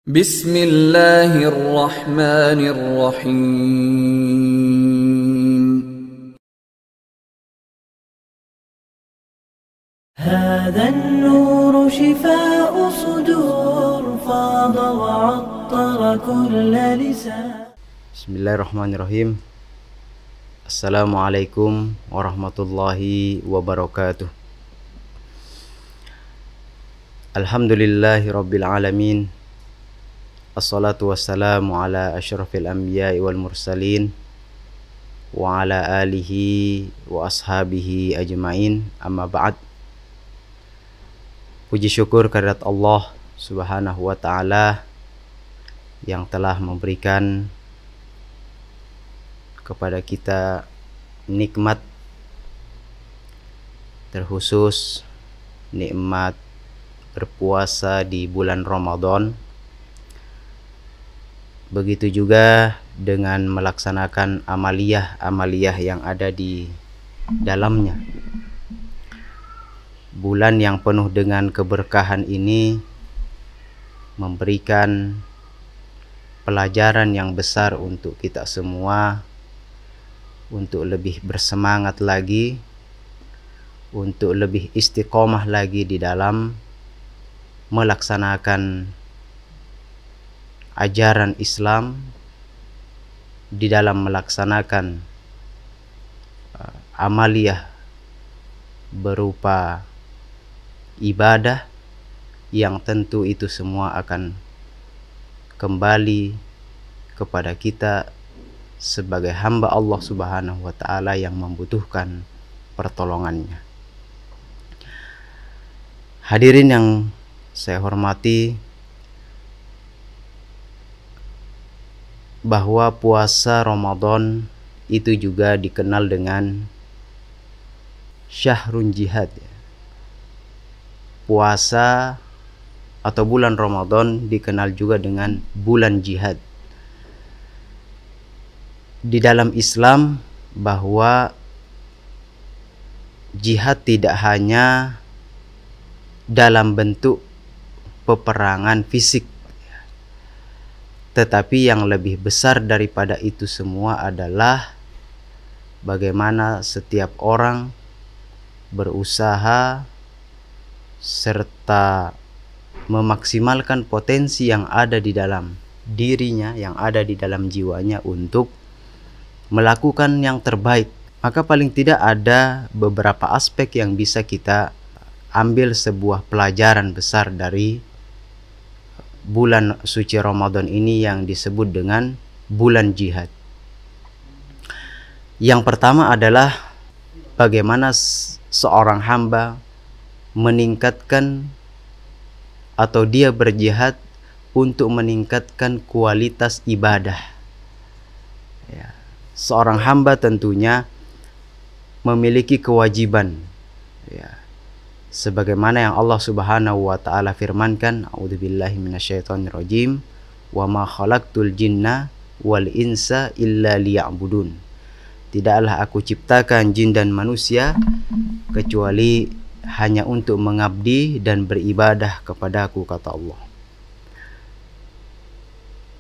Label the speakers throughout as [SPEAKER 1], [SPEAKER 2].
[SPEAKER 1] Bismillahirrahmanirrahim.
[SPEAKER 2] هذا النور شفاء صدور فاض وعطر كل لسان.
[SPEAKER 3] Bismillahirrahmanirrahim. Assalamualaikum warahmatullahi wabarakatuh. Alhamdulillahi rabbil alamin. Assalatu wassalamu ala asyrafil anbiya'i wal mursalin wa ala alihi wa ashabihi ajma'in, amma ba'd. Puji syukur kehadirat Allah subhanahu wa ta'ala yang telah memberikan kepada kita nikmat, terkhusus nikmat berpuasa di bulan Ramadan. Begitu juga dengan melaksanakan amaliyah yang ada di dalamnya. Bulan yang penuh dengan keberkahan ini memberikan pelajaran yang besar untuk kita semua, untuk lebih bersemangat lagi, untuk lebih istiqomah lagi di dalam melaksanakan ajaran Islam, di dalam melaksanakan amaliyah berupa ibadah yang tentu itu semua akan kembali kepada kita sebagai hamba Allah subhanahu wa ta'ala yang membutuhkan pertolongannya. Hadirin yang saya hormati, bahwa puasa Ramadan itu juga dikenal dengan syahrun jihad. Puasa atau bulan Ramadan dikenal juga dengan bulan jihad. Di dalam Islam, bahwa jihad tidak hanya dalam bentuk peperangan fisik, tetapi yang lebih besar daripada itu semua adalah bagaimana setiap orang berusaha serta memaksimalkan potensi yang ada di dalam dirinya, yang ada di dalam jiwanya untuk melakukan yang terbaik. Maka paling tidak ada beberapa aspek yang bisa kita ambil sebuah pelajaran besar dari bulan suci Ramadan ini yang disebut dengan bulan jihad. Yang pertama adalah bagaimana seorang hamba meningkatkan atau dia berjihad untuk meningkatkan kualitas ibadah. Ya, seorang hamba tentunya memiliki kewajiban, ya, sebagaimana yang Allah subhanahu wa ta'ala firmankan, a'udzubillahi minasyaitonirrajim, wa ma khalaqtul jinna wal insa illa liya'budun. Tidaklah aku ciptakan jin dan manusia kecuali hanya untuk mengabdi dan beribadah kepadaku, kata Allah.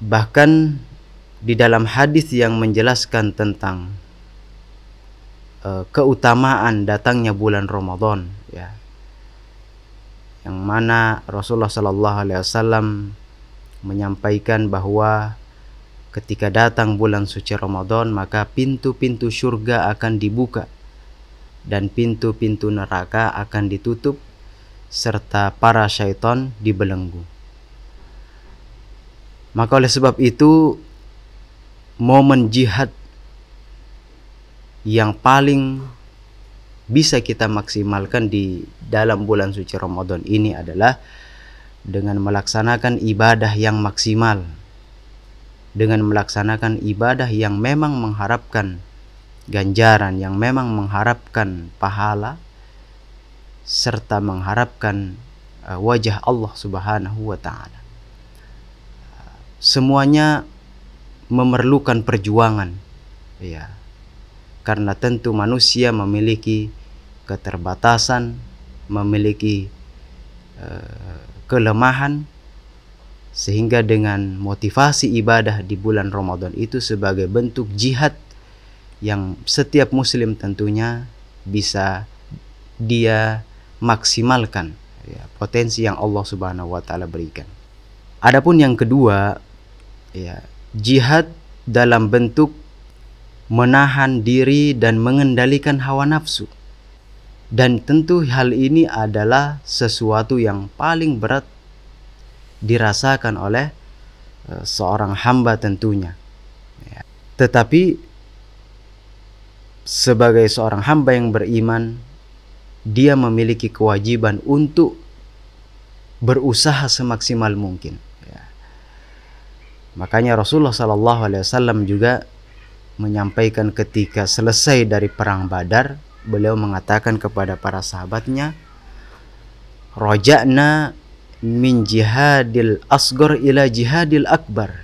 [SPEAKER 3] Bahkan di dalam hadis yang menjelaskan tentang keutamaan datangnya bulan Ramadan, ya, yang mana Rasulullah sallallahu alaihi wasallam menyampaikan bahwa ketika datang bulan suci Ramadan, maka pintu-pintu surga akan dibuka dan pintu-pintu neraka akan ditutup serta para syaitan dibelenggu. Maka oleh sebab itu, momen jihad yang paling bisa kita maksimalkan di dalam bulan suci Ramadan ini adalah dengan melaksanakan ibadah yang maksimal, dengan melaksanakan ibadah yang memang mengharapkan ganjaran, yang memang mengharapkan pahala serta mengharapkan wajah Allah subhanahu wa ta'ala. Semuanya memerlukan perjuangan, ya, karena tentu manusia memiliki keterbatasan, memiliki kelemahan, Sehingga dengan motivasi ibadah di bulan Ramadan itu sebagai bentuk jihad yang setiap muslim tentunya bisa dia maksimalkan, ya, potensi yang Allah Subhanahu wa taala berikan. Adapun yang kedua, ya, jihad dalam bentuk menahan diri dan mengendalikan hawa nafsu. Dan tentu hal ini adalah sesuatu yang paling berat dirasakan oleh seorang hamba tentunya, ya. Tetapi sebagai seorang hamba yang beriman, dia memiliki kewajiban untuk berusaha semaksimal mungkin, ya. Makanya Rasulullah SAW juga menyampaikan ketika selesai dari perang Badar, beliau mengatakan kepada para sahabatnya, raja'na min jihadil asghar ila jihadil akbar.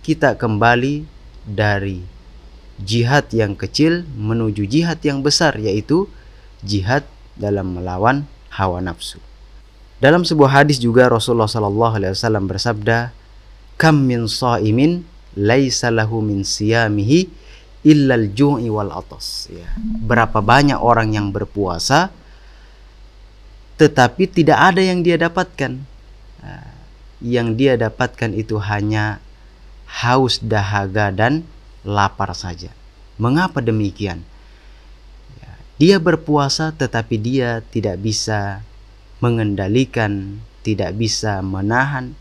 [SPEAKER 3] Kita kembali dari jihad yang kecil menuju jihad yang besar, yaitu jihad dalam melawan hawa nafsu. Dalam sebuah hadis juga Rasulullah SAW bersabda, kam min shaimin laisa lahu min siyamihi illal ju'i wal atas, ya. Berapa banyak orang yang berpuasa tetapi tidak ada yang dia dapatkan. Yang dia dapatkan itu hanya haus, dahaga, dan lapar saja. Mengapa demikian? Dia berpuasa tetapi dia tidak bisa mengendalikan, tidak bisa menahan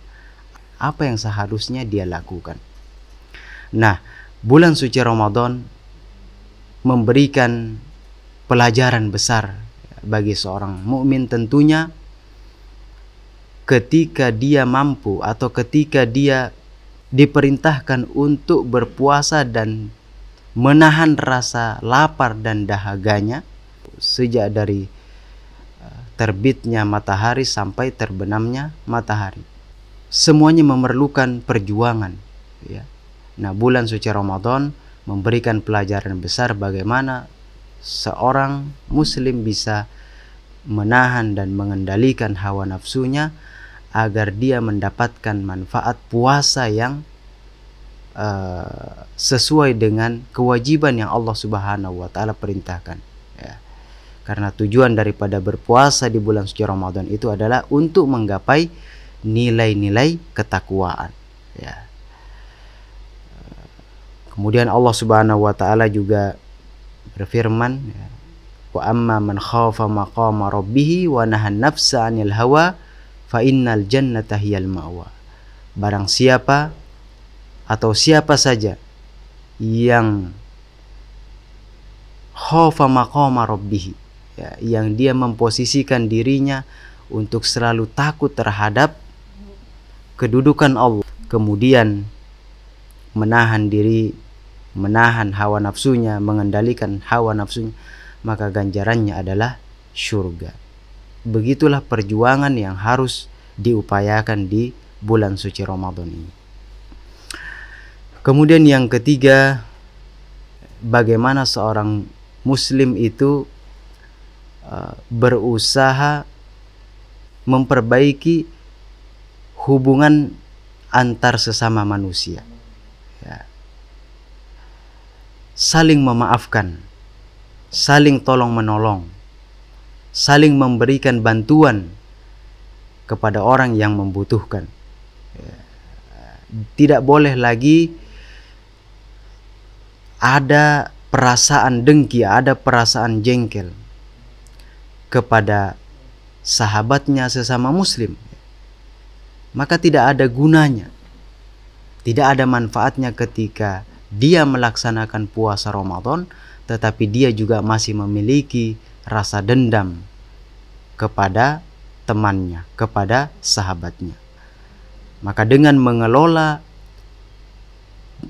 [SPEAKER 3] apa yang seharusnya dia lakukan. Nah, bulan suci Ramadan memberikan pelajaran besar bagi seorang mukmin tentunya. Ketika dia mampu atau ketika dia diperintahkan untuk berpuasa dan menahan rasa lapar dan dahaganya sejak dari terbitnya matahari sampai terbenamnya matahari, semuanya memerlukan perjuangan, ya. Nah, bulan suci Ramadan memberikan pelajaran besar bagaimana seorang muslim bisa menahan dan mengendalikan hawa nafsunya agar dia mendapatkan manfaat puasa yang sesuai dengan kewajiban yang Allah Subhanahu wa taala perintahkan, ya. Karena tujuan daripada berpuasa di bulan suci Ramadan itu adalah untuk menggapai nilai-nilai ketakwaan, ya. Kemudian Allah Subhanahu wa taala juga berfirman, ya, wa amma man khafa maqama rabbih wa nahan nafsa 'anil hawa fa innal jannata hiyal ma'wa. Barang siapa atau siapa saja yang khafa maqama rabbih, ya, yang dia memposisikan dirinya untuk selalu takut terhadap kedudukan Allah, kemudian menahan diri, menahan hawa nafsunya, mengendalikan hawa nafsunya, maka ganjarannya adalah surga. Begitulah perjuangan yang harus diupayakan di bulan suci Ramadan ini. Kemudian yang ketiga, bagaimana seorang muslim itu berusaha memperbaiki hubungan antar sesama manusia, ya. Saling memaafkan, saling tolong menolong, saling memberikan bantuan kepada orang yang membutuhkan. Tidak boleh lagi ada perasaan dengki, ada perasaan jengkel kepada sahabatnya sesama muslim. Maka tidak ada gunanya, tidak ada manfaatnya ketika dia melaksanakan puasa Ramadan tetapi dia juga masih memiliki rasa dendam kepada temannya, kepada sahabatnya. Maka dengan mengelola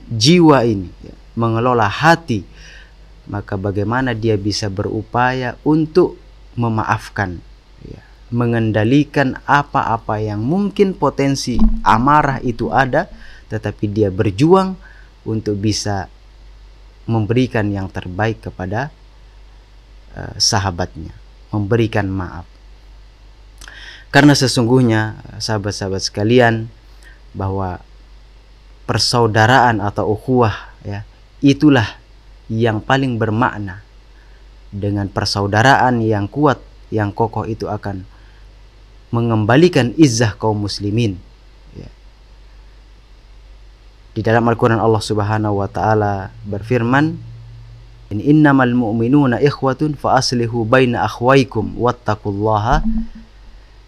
[SPEAKER 3] jiwa ini, mengelola hati, maka bagaimana dia bisa berupaya untuk memaafkan, mengendalikan apa-apa yang mungkin potensi amarah itu ada, tetapi dia berjuang untuk bisa memberikan yang terbaik kepada sahabatnya, memberikan maaf. Karena sesungguhnya sahabat-sahabat sekalian, bahwa persaudaraan atau ukhuwah, ya, itulah yang paling bermakna. Dengan persaudaraan yang kuat, yang kokoh, itu akan mengembalikan izzah kaum muslimin. Ya. Di dalam Al-Quran Allah Subhanahu wa Ta'ala berfirman, innamal mu'minuna ikhwatun fa aslihu baina akhwaikum wattaqullaha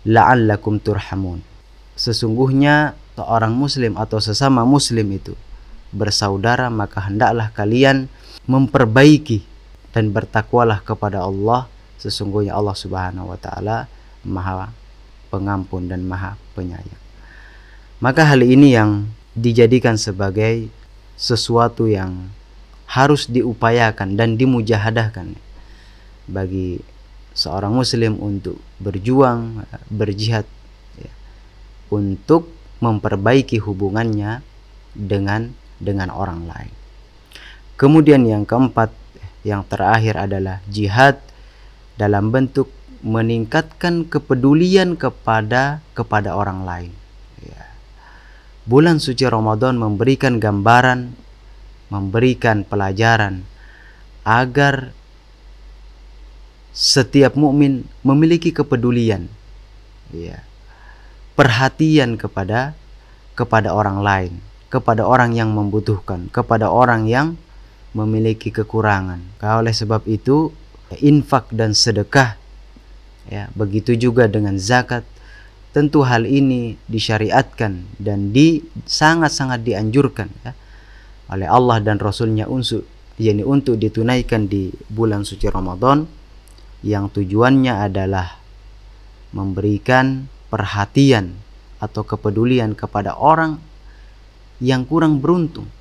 [SPEAKER 3] la'allakum turhamun. Sesungguhnya seorang muslim atau sesama muslim itu bersaudara, maka hendaklah kalian memperbaiki dan bertakwalah kepada Allah. Sesungguhnya Allah Subhanahu wa Ta'ala Maha Pengampun dan Maha Penyayang. Maka hal ini yang dijadikan sebagai sesuatu yang harus diupayakan dan dimujahadahkan bagi seorang muslim untuk berjuang, berjihad, ya, untuk memperbaiki hubungannya dengan orang lain. Kemudian yang keempat, yang terakhir adalah jihad dalam bentuk meningkatkan kepedulian kepada orang lain. Ya. Bulan suci Ramadan memberikan gambaran, memberikan pelajaran agar setiap mukmin memiliki kepedulian, ya, perhatian kepada orang lain, kepada orang yang membutuhkan, kepada orang yang memiliki kekurangan. Oleh sebab itu, infak dan sedekah, ya, begitu juga dengan zakat, tentu hal ini disyariatkan dan sangat-sangat dianjurkan, ya, oleh Allah dan Rasulnya untuk ditunaikan di bulan suci Ramadan, yang tujuannya adalah memberikan perhatian atau kepedulian kepada orang yang kurang beruntung,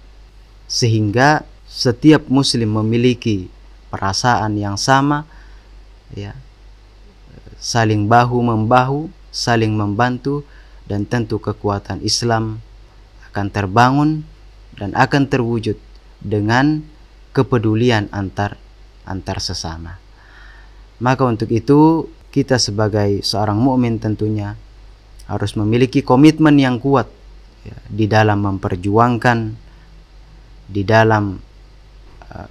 [SPEAKER 3] sehingga setiap muslim memiliki perasaan yang sama, ya, saling bahu-membahu, saling membantu, dan tentu kekuatan Islam akan terbangun dan akan terwujud dengan kepedulian antar sesama. Maka untuk itu kita sebagai seorang mukmin tentunya harus memiliki komitmen yang kuat, ya, di dalam memperjuangkan, di dalam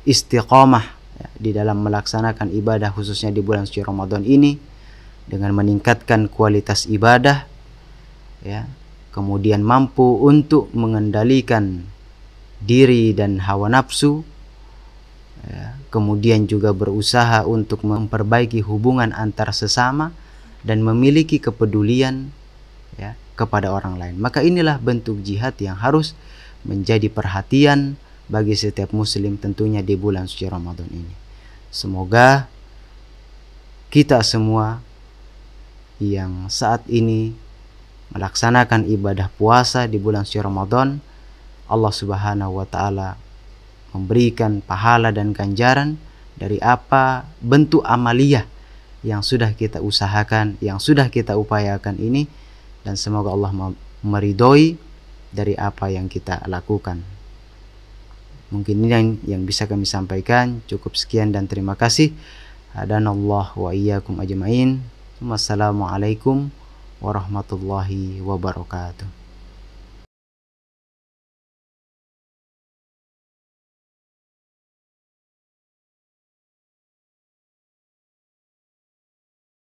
[SPEAKER 3] istiqomah, ya, di dalam melaksanakan ibadah khususnya di bulan suci Ramadan ini dengan meningkatkan kualitas ibadah, ya, kemudian mampu untuk mengendalikan diri dan hawa nafsu, ya, kemudian juga berusaha untuk memperbaiki hubungan antar sesama dan memiliki kepedulian, ya, kepada orang lain. Maka inilah bentuk jihad yang harus menjadi perhatian bagi setiap muslim tentunya di bulan suci Ramadan ini. Semoga kita semua yang saat ini melaksanakan ibadah puasa di bulan suci Ramadan, Allah Subhanahu wa Ta'ala memberikan pahala dan ganjaran dari apa bentuk amaliyah yang sudah kita usahakan, yang sudah kita upayakan ini, dan semoga Allah meridhoi dari apa yang kita lakukan. Mungkin ini yang bisa kami sampaikan. Cukup sekian dan terima kasih. Hadanallah wa iyyakum ajmain. Wassalamualaikum warahmatullahi wabarakatuh.